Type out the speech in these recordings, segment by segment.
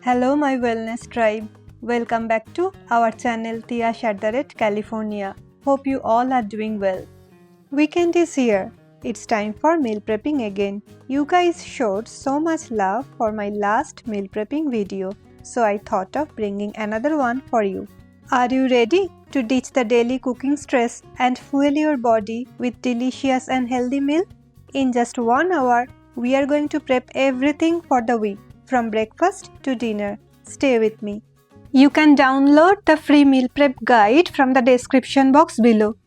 Hello my wellness tribe. Welcome back to our channel California. Hope you all are doing well. Weekend is here. It's time for meal prepping again. You guys showed so much love for my last meal prepping video, so I thought of bringing another one for you. Are you ready to ditch the daily cooking stress and fuel your body with delicious and healthy meal? In just 1 hour, we are going to prep everything for the week, from breakfast to dinner. Stay with me. You can download the free meal prep guide from the description box below.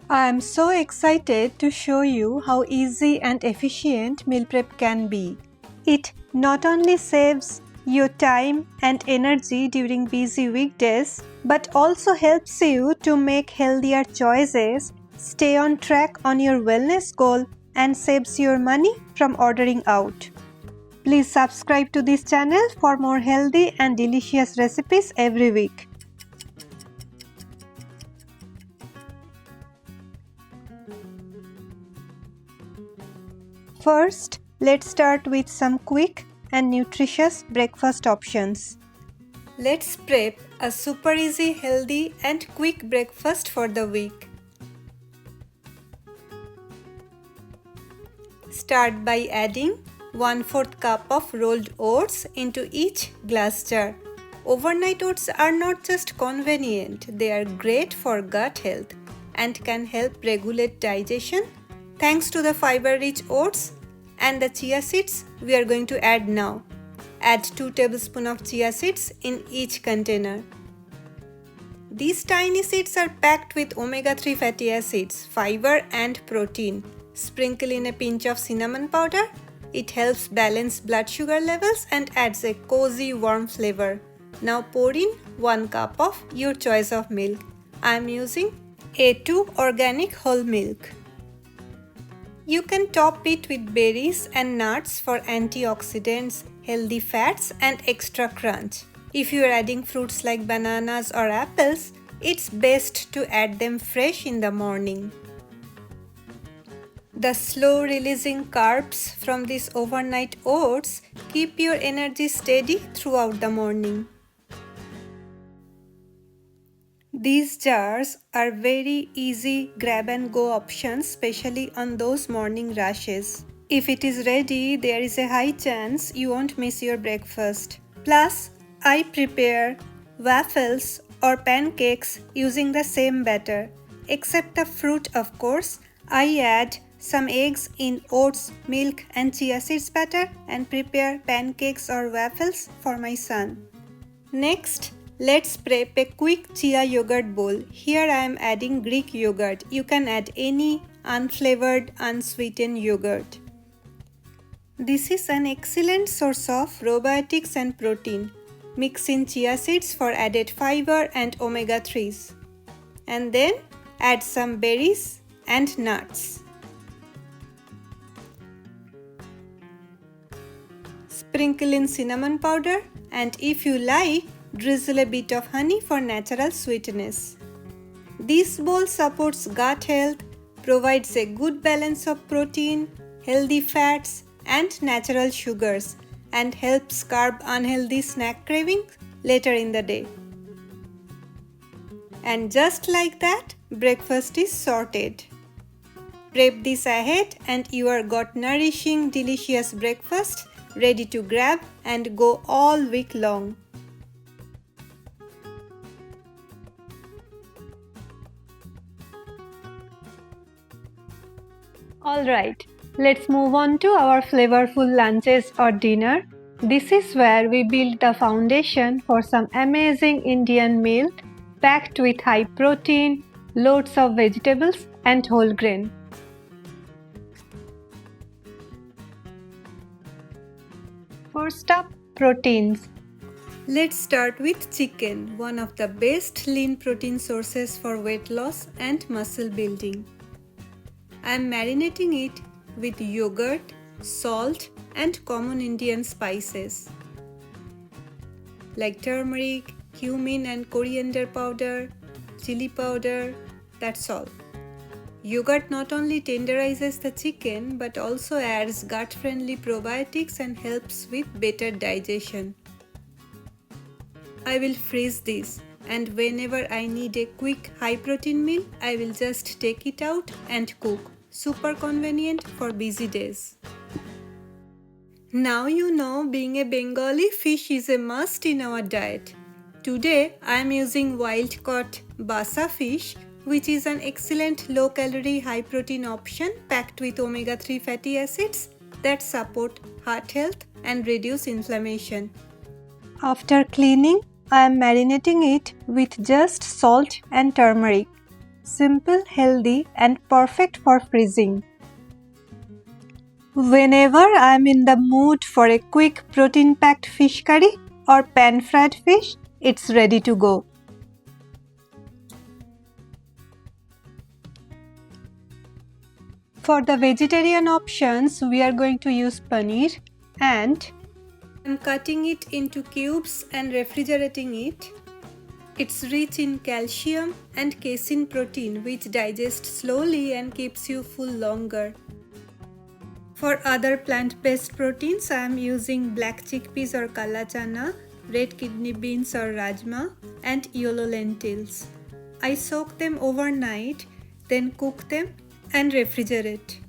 I am so excited to show you how easy and efficient meal prep can be. It not only saves your time and energy during busy weekdays, but also helps you to make healthier choices, stay on track on your wellness goal, and saves your money from ordering out. Please subscribe to this channel for more healthy and delicious recipes every week. First, let's start with some quick and nutritious breakfast options. Let's prep a super easy, healthy and quick breakfast for the week. Start by adding 1/4 cup of rolled oats into each glass jar. Overnight oats are not just convenient, they are great for gut health and can help regulate digestion thanks to the fiber-rich oats and the chia seeds we are going to add now. Add 2 tablespoons of chia seeds in each container. These tiny seeds are packed with omega-3 fatty acids, fiber and protein. Sprinkle in a pinch of cinnamon powder. It helps balance blood sugar levels and adds a cozy warm flavor. Now pour in 1 cup of your choice of milk. I am using A2 organic whole milk. You can top it with berries and nuts for antioxidants, healthy fats and extra crunch. If you are adding fruits like bananas or apples, it's best to add them fresh in the morning. The slow releasing carbs from these overnight oats keep your energy steady throughout the morning. These jars are very easy grab and go options, especially on those morning rushes. If it is ready, there is a high chance you won't miss your breakfast. Plus, I prepare waffles or pancakes using the same batter. Except the fruit, of course, I add some eggs in oats, milk and chia seeds batter and prepare pancakes or waffles for my son. Next, let's prep a quick chia yogurt bowl. Here I am adding Greek yogurt. You can add any unflavored, unsweetened yogurt. This is an excellent source of probiotics and protein. Mix in chia seeds for added fiber and omega-3s. And then add some berries and nuts. Sprinkle in cinnamon powder and if you like, drizzle a bit of honey for natural sweetness. This bowl supports gut health, provides a good balance of protein, healthy fats and natural sugars and helps curb unhealthy snack cravings later in the day. And just like that, breakfast is sorted. Prep this ahead and you are got nourishing, delicious breakfast ready to grab and go all week long. Alright, let's move on to our flavorful lunches or dinner. This is where we build the foundation for some amazing Indian meal packed with high protein, loads of vegetables and whole grain. First up, proteins. Let's start with chicken, one of the best lean protein sources for weight loss and muscle building. I am marinating it with yogurt, salt and common Indian spices like turmeric, cumin and coriander powder, chili powder, that's all. Yogurt not only tenderizes the chicken but also adds gut-friendly probiotics and helps with better digestion. I will freeze this, and whenever I need a quick high-protein meal, I will just take it out and cook. Super convenient for busy days. Now you know being a Bengali, fish is a must in our diet. Today I am using wild-caught basa fish, which is an excellent low-calorie, high-protein option packed with omega-3 fatty acids that support heart health and reduce inflammation. After cleaning, I am marinating it with just salt and turmeric. Simple, healthy, and perfect for freezing. Whenever I am in the mood for a quick protein-packed fish curry or pan-fried fish, it's ready to go. For the vegetarian options, we are going to use paneer, and I'm cutting it into cubes and refrigerating it. It's rich in calcium and casein protein, which digests slowly and keeps you full longer. For other plant-based proteins, I am using black chickpeas or kala chana, red kidney beans or rajma, and yellow lentils. I soak them overnight, then cook them and refrigerate.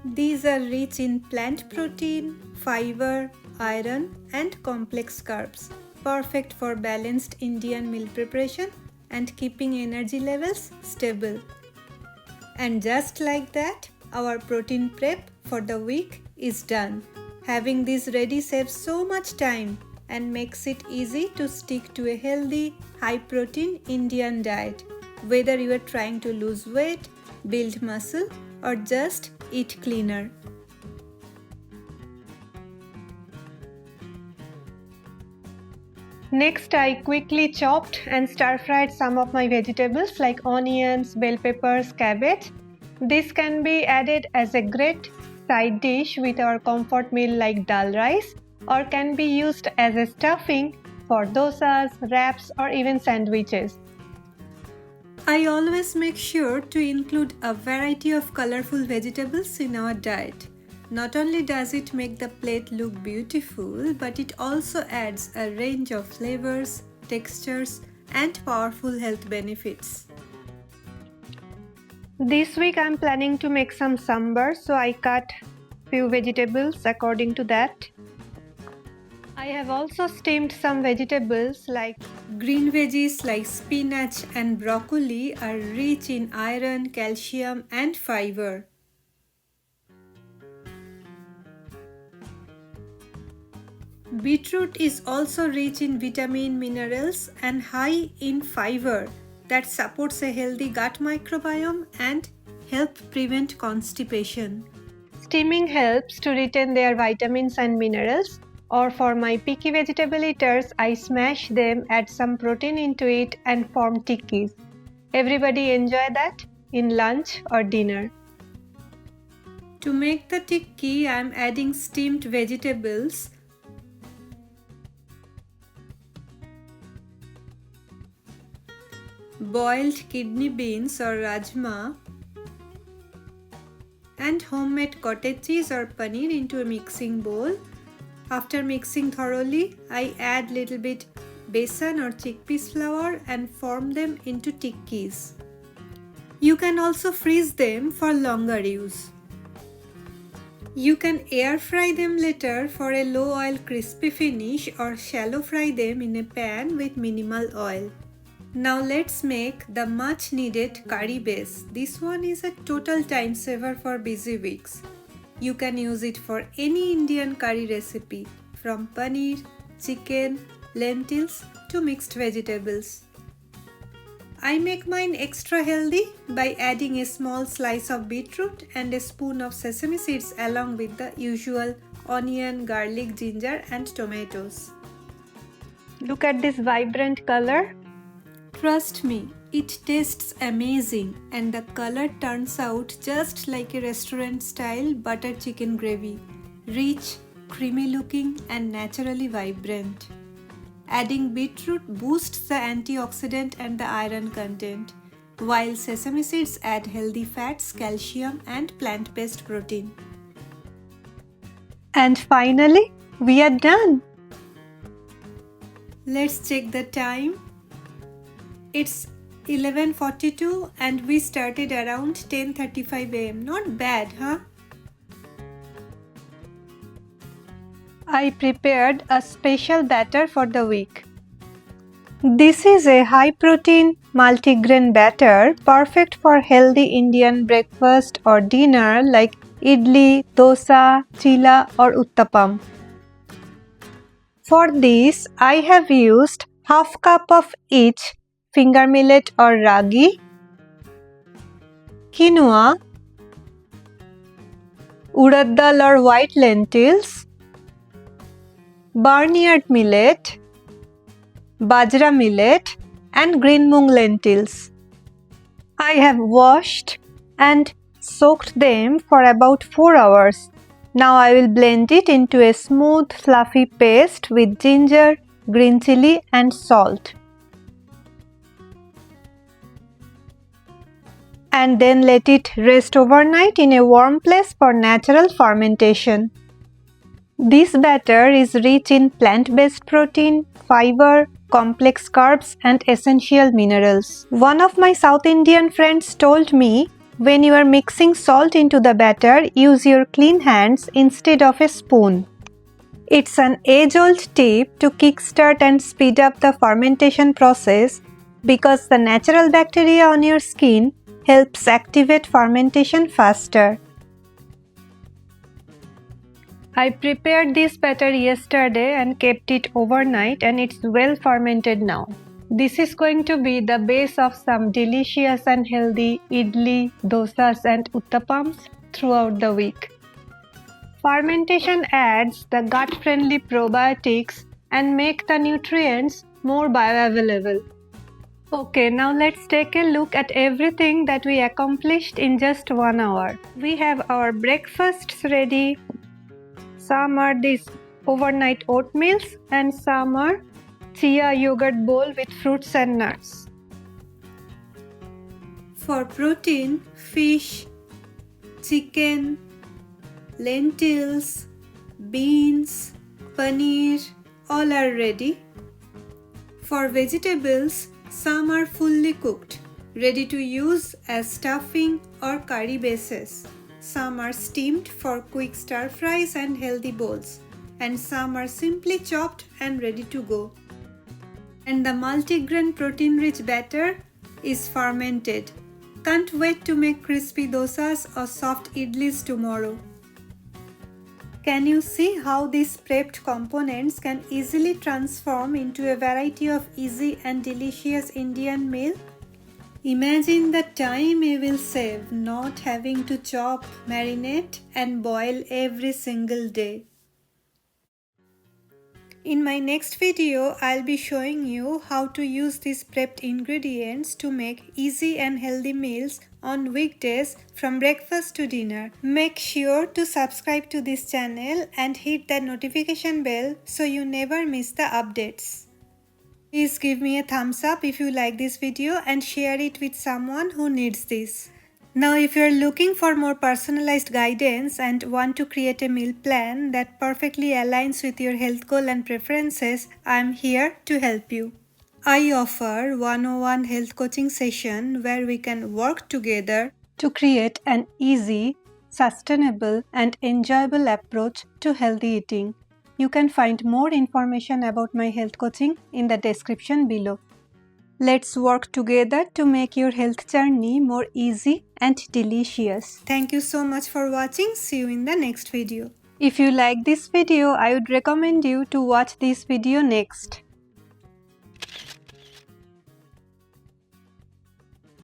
These are rich in plant protein, fiber, iron, and complex carbs, perfect for balanced Indian meal preparation and keeping energy levels stable. And just like that, our protein prep for the week is done. Having this ready saves so much time and makes it easy to stick to a healthy, high-protein Indian diet, whether you are trying to lose weight, build muscle, or just eat cleaner. Next, I quickly chopped and stir-fried some of my vegetables like onions, bell peppers, cabbage. This can be added as a great side dish with our comfort meal like dal rice, or can be used as a stuffing for dosas, wraps, or even sandwiches. I always make sure to include a variety of colorful vegetables in our diet. Not only does it make the plate look beautiful, but it also adds a range of flavors, textures, and powerful health benefits. This week I'm planning to make some sambar, so I cut few vegetables according to that. I have also steamed some vegetables like green veggies like spinach and broccoli are rich in iron, calcium, and fiber. Beetroot is also rich in vitamin, minerals, and high in fiber that supports a healthy gut microbiome and help prevent constipation. Steaming helps to retain their vitamins and minerals, or for my picky vegetable eaters, I smash them, add some protein into it and form tikkis. Everybody enjoy that in lunch or dinner. To make the tikki, I am adding steamed vegetables, boiled kidney beans or rajma, and homemade cottage cheese or paneer into a mixing bowl. After mixing thoroughly, I add little bit besan or chickpeas flour and form them into tikkis. You can also freeze them for longer use. You can air fry them later for a low oil crispy finish, or shallow fry them in a pan with minimal oil. Now let's make the much needed curry base. This one is a total time saver for busy weeks. You can use it for any Indian curry recipe, from paneer, chicken, lentils to mixed vegetables. I make mine extra healthy by adding a small slice of beetroot and a spoon of sesame seeds along with the usual onion, garlic, ginger, and tomatoes. Look at this vibrant color. Trust me, it tastes amazing, and the color turns out just like a restaurant-style butter chicken gravy. Rich, creamy looking, and naturally vibrant. Adding beetroot boosts the antioxidant and the iron content. while sesame seeds add healthy fats, calcium, and plant-based protein. And finally, we are done. Let's check the time. It's 11:42 and we started around 10:35 am. Not bad, huh? I prepared a special batter for the week. This is a high-protein multigrain batter perfect for healthy Indian breakfast or dinner like idli, dosa, chilla or uttapam. For this, I have used half cup of each finger millet or ragi, quinoa, urad dal or white lentils, barnyard millet, bajra millet and green mung lentils. I have washed and soaked them for about 4 hours. Now I will blend it into a smooth fluffy paste with ginger, green chili and salt. And then let it rest overnight in a warm place for natural fermentation. This batter is rich in plant-based protein, fiber, complex carbs and essential minerals. One of my South Indian friends told me, when you are mixing salt into the batter, use your clean hands instead of a spoon. It's an age-old tip to kickstart and speed up the fermentation process because the natural bacteria on your skin helps activate fermentation faster. I prepared this batter yesterday and kept it overnight and it's well fermented now. This is going to be the base of some delicious and healthy idli, dosas and uttapams throughout the week. Fermentation adds the gut-friendly probiotics and make the nutrients more bioavailable. Okay, now let's take a look at everything that we accomplished in just 1 hour. We have our breakfasts ready. Some are these overnight oatmeals and some are chia yogurt bowl with fruits and nuts. For protein, fish, chicken, lentils, beans, paneer, all are ready. For vegetables, some are fully cooked, ready to use as stuffing or curry bases. Some are steamed for quick stir fries and healthy bowls, and some are simply chopped and ready to go. And the multigrain protein-rich batter is fermented. Can't wait to make crispy dosas or soft idlis tomorrow. Can you see how these prepped components can easily transform into a variety of easy and delicious Indian meal? Imagine the time you will save not having to chop, marinate and boil every single day. In my next video, I'll be showing you how to use these prepped ingredients to make easy and healthy meals on weekdays from breakfast to dinner. Make sure to subscribe to this channel and hit that notification bell so you never miss the updates. Please give me a thumbs up if you like this video and share it with someone who needs this. Now if you are looking for more personalized guidance and want to create a meal plan that perfectly aligns with your health goal and preferences, I am here to help you. I offer 101 health coaching session where we can work together To create an easy, sustainable and enjoyable approach to healthy eating. You can find more information about my health coaching in the description below. Let's work together to make your health journey more easy and delicious. Thank you so much for watching. See you in the next video. If you like this video, I would recommend you to watch this video next.